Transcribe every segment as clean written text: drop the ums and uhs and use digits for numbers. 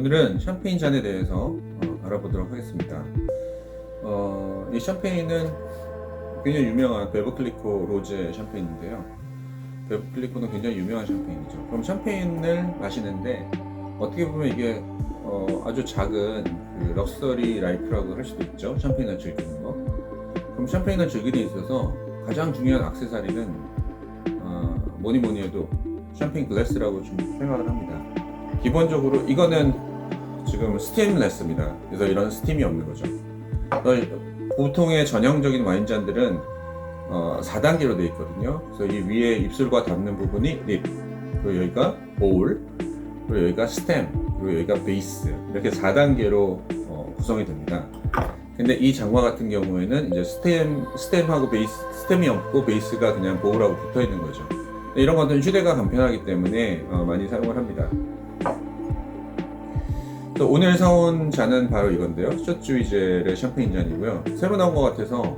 오늘은 샴페인 잔에 대해서 알아보도록 하겠습니다. 이 샴페인은 굉장히 유명한 베버클리코 로제 샴페인인데요. 베버클리코는 굉장히 유명한 샴페인이죠. 그럼 샴페인을 마시는데 어떻게 보면 이게 아주 작은 그 럭셔리 라이프라고 할 수도 있죠. 샴페인을 즐기는 거. 그럼 샴페인을 즐기는 데 있어서 가장 중요한 액세서리는 뭐니 해도 샴페인 글래스라고 좀 생각을 합니다. 기본적으로 이거는 지금 스팀레스입니다. 그래서 이런 스팀이 없는 거죠. 보통의 전형적인 와인잔들은 4단계로 되어 있거든요. 그래서 이 위에 입술과 닿는 부분이 립, 그리고 여기가 보울, 그리고 여기가 스템, 그리고 여기가 베이스, 이렇게 4단계로 구성이 됩니다. 근데 이 장과 같은 경우에는 이제 스템하고 베이스, 스템이 없고 베이스가 그냥 보울하고 붙어 있는 거죠. 이런 것들은 휴대가 간편하기 때문에 많이 사용을 합니다. 오늘 사온 잔은 바로 이건데요. 숏주이젤의 샴페인 잔이고요. 새로 나온 것 같아서,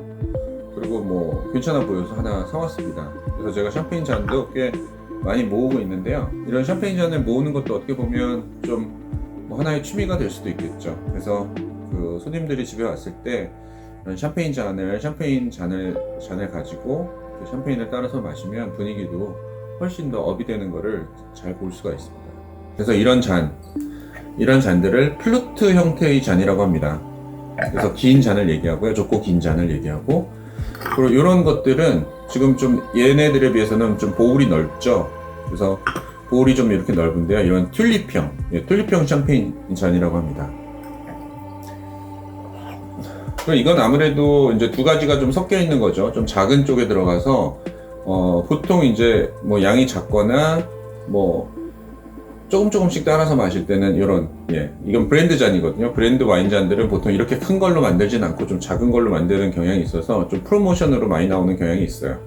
그리고 뭐 괜찮아 보여서 하나 사왔습니다. 그래서 제가 샴페인 잔도 꽤 많이 모으고 있는데요. 이런 샴페인 잔을 모으는 것도 어떻게 보면 좀 뭐 하나의 취미가 될 수도 있겠죠. 그래서 그 손님들이 집에 왔을 때 이런 샴페인 잔을 가지고 그 샴페인을 따라서 마시면 분위기도 훨씬 더 업이 되는 거를 잘 볼 수가 있습니다. 그래서 이런 잔들을 플루트 형태의 잔이라고 합니다. 그래서 긴 잔을 얘기하고요. 좁고 긴 잔을 얘기하고, 그리고 이런 것들은 지금 좀 얘네들에 비해서는 좀 보울이 넓죠. 그래서 보울이 좀 이렇게 넓은데요. 이런 튤립형 샴페인 잔이라고 합니다. 그리고 이건 아무래도 이제 두 가지가 좀 섞여 있는 거죠. 좀 작은 쪽에 들어가서 보통 이제 뭐 양이 작거나 뭐 조금씩 따라서 마실 때는 이건 브랜드 잔이거든요. 브랜드 와인 잔들은 보통 이렇게 큰 걸로 만들진 않고 좀 작은 걸로 만드는 경향이 있어서 좀 프로모션으로 많이 나오는 경향이 있어요.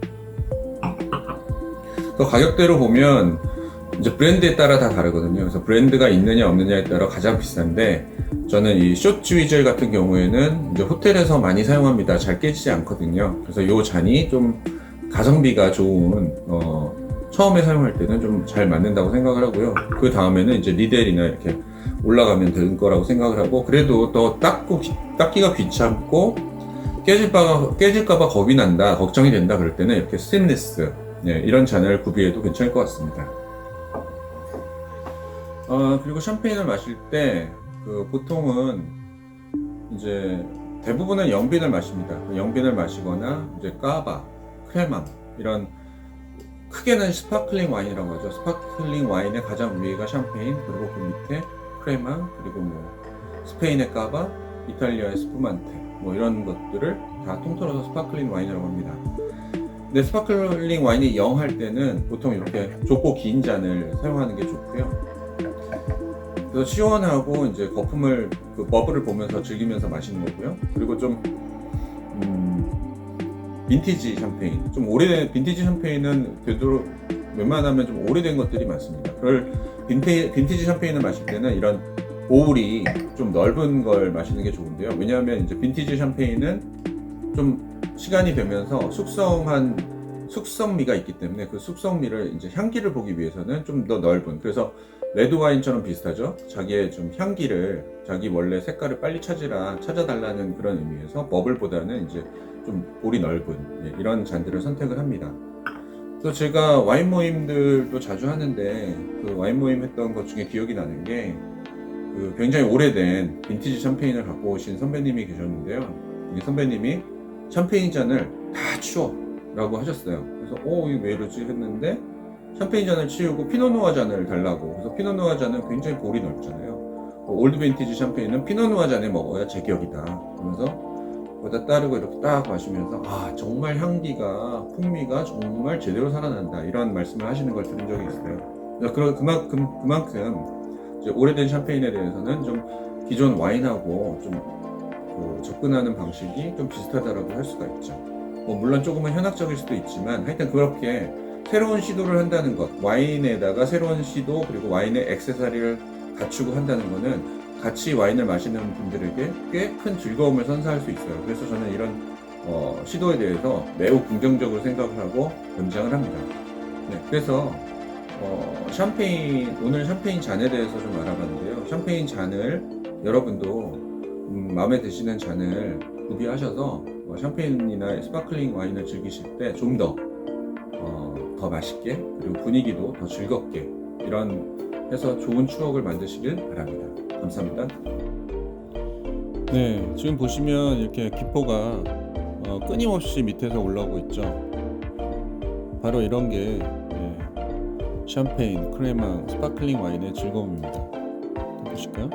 또 가격대로 보면 이제 브랜드에 따라 다 다르거든요. 그래서 브랜드가 있느냐 없느냐에 따라 가장 비싼데, 저는 이 숏주이젤 같은 경우에는 이제 호텔에서 많이 사용합니다. 잘 깨지지 않거든요. 그래서 이 잔이 좀 가성비가 좋은 처음에 사용할 때는 좀 잘 맞는다고 생각을 하고요. 그 다음에는 이제 리델이나 이렇게 올라가면 될 거라고 생각을 하고, 그래도 더 닦기가 귀찮고 깨질까봐 겁이 난다, 걱정이 된다 그럴 때는 이렇게 스테인리스 이런 잔을 구비해도 괜찮을 것 같습니다. 그리고 샴페인을 마실 때 보통은 이제 대부분은 영빈을 마십니다. 영빈을 마시거나 이제 까바, 크레망, 이런 크게는 스파클링 와인이라고 하죠. 스파클링 와인의 가장 위에가 샴페인, 그리고 그 밑에 크레망, 그리고 뭐 스페인의 까바, 이탈리아의 스푸만테, 뭐 이런 것들을 다 통틀어서 스파클링 와인이라고 합니다. 근데 스파클링 와인이 0 할 때는 보통 이렇게 좁고 긴 잔을 사용하는 게 좋고요. 그래서 시원하고 이제 거품을, 그 버블을 보면서 즐기면서 마시는 거고요. 그리고 좀 빈티지 샴페인, 좀 오래된 빈티지 샴페인은 되도록 웬만하면 좀 오래된 것들이 많습니다. 그걸 빈티지 샴페인을 마실 때는 이런 보울이 좀 넓은 걸 마시는 게 좋은데요. 왜냐하면 이제 빈티지 샴페인은 좀 시간이 되면서 숙성미가 있기 때문에 그 숙성미를 이제 향기를 보기 위해서는 좀 더 넓은, 그래서 레드 와인처럼 비슷하죠. 자기의 좀 향기를, 자기 원래 색깔을 빨리 찾아달라는 그런 의미에서 버블보다는 이제 좀 볼이 넓은 이런 잔들을 선택을 합니다. 또 제가 와인 모임들도 자주 하는데, 그 와인 모임 했던 것 중에 기억이 나는 게 그 굉장히 오래된 빈티지 샴페인을 갖고 오신 선배님이 계셨는데요. 이 선배님이 샴페인 잔을 다 치워 라고 하셨어요. 그래서 이게 왜 이러지 했는데, 샴페인 잔을 치우고 피노누아 잔을 달라고. 그래서 피노누아 잔은 굉장히 볼이 넓잖아요. 올드 빈티지 샴페인은 피노누아 잔에 먹어야 제격이다. 그러면서 거기다 따르고 이렇게 딱 마시면서 정말 향기가, 풍미가 정말 제대로 살아난다, 이런 말씀을 하시는 걸 들은 적이 있어요. 그만큼 이제 오래된 샴페인에 대해서는 좀 기존 와인하고 좀 접근하는 방식이 좀 비슷하다라고 할 수가 있죠. 물론 조금은 현학적일 수도 있지만, 하여튼 그렇게 새로운 시도를 한다는 것, 와인에다가 새로운 시도, 그리고 와인의 액세서리를 갖추고 한다는 거는 같이 와인을 마시는 분들에게 꽤 큰 즐거움을 선사할 수 있어요. 그래서 저는 이런 시도에 대해서 매우 긍정적으로 생각을 하고 권장을 합니다. 그래서 샴페인, 오늘 샴페인 잔에 대해서 좀 알아봤는데요. 샴페인 잔을 여러분도 마음에 드시는 잔을 구비하셔서 샴페인이나 스파클링 와인을 즐기실 때 좀 더 맛있게, 그리고 분위기도 더 즐겁게, 이런 해서 좋은 추억을 만드시길 바랍니다. 감사합니다. 네, 지금 보시면 이렇게 기포가 끊임없이 밑에서 올라오고 있죠. 바로 이런 게 샴페인, 크레망, 스파클링 와인의 즐거움입니다. 또 보실까요?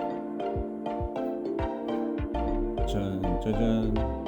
짠, 짜잔.